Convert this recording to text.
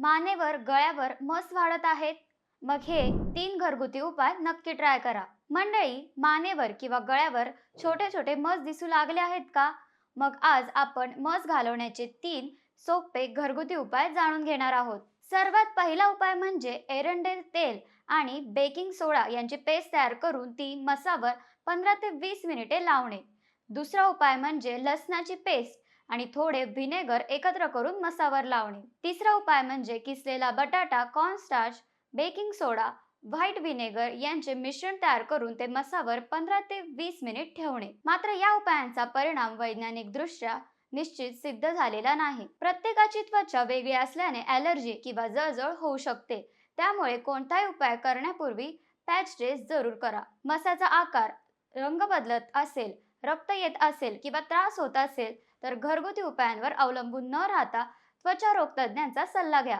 मानेवर, गळ्यावर मस वाढत आहेत? मग हे 3 घरगुती उपाय नक्की ट्राय करा. मंडळी, मानेवर किंवा गळ्यावर छोटे छोटे मस दिसू लागले आहेत का? मग आज आपण मस घालवण्याचे 3 सोपे घरगुती उपाय जाणून घेणार आहोत. सर्वात पहिला उपाय म्हणजे एरंडेल तेल आणि बेकिंग सोडा यांची पेस्ट तयार करून ती मसावर 15 ते 20 मिनिटे लावणे. दुसरा उपाय म्हणजे लसणाची पेस्ट आणि थोडे व्हिनेगर एकत्र करून मसावर लावणे. तिसरा उपाय म्हणजे किसलेला बटाटा, कॉर्नस्टार्च, बेकिंग सोडा, व्हाईट व्हिनेगर यांचे मिश्रण तयार करून ते मसावर 15 ते 20 मिनिट ठेवणे. मात्र या उपायांचा परिणाम वैज्ञानिक दृष्ट्या निश्चित सिद्ध झालेला नाही. प्रत्येकाची त्वचा वेगळी असल्याने ॲलर्जी किंवा जळजळ होऊ शकते. त्यामुळे कोणताही उपाय करण्यापूर्वी पॅच टेस्ट जरूर करा. मसाचा आकार, रंग बदलत असेल, रक्त येत असेल किंवा त्रास होत असेल तर घरगुती उपायांवर अवलंबून न राहता त्वचा रोग तज्ञांचा सल्ला घ्या.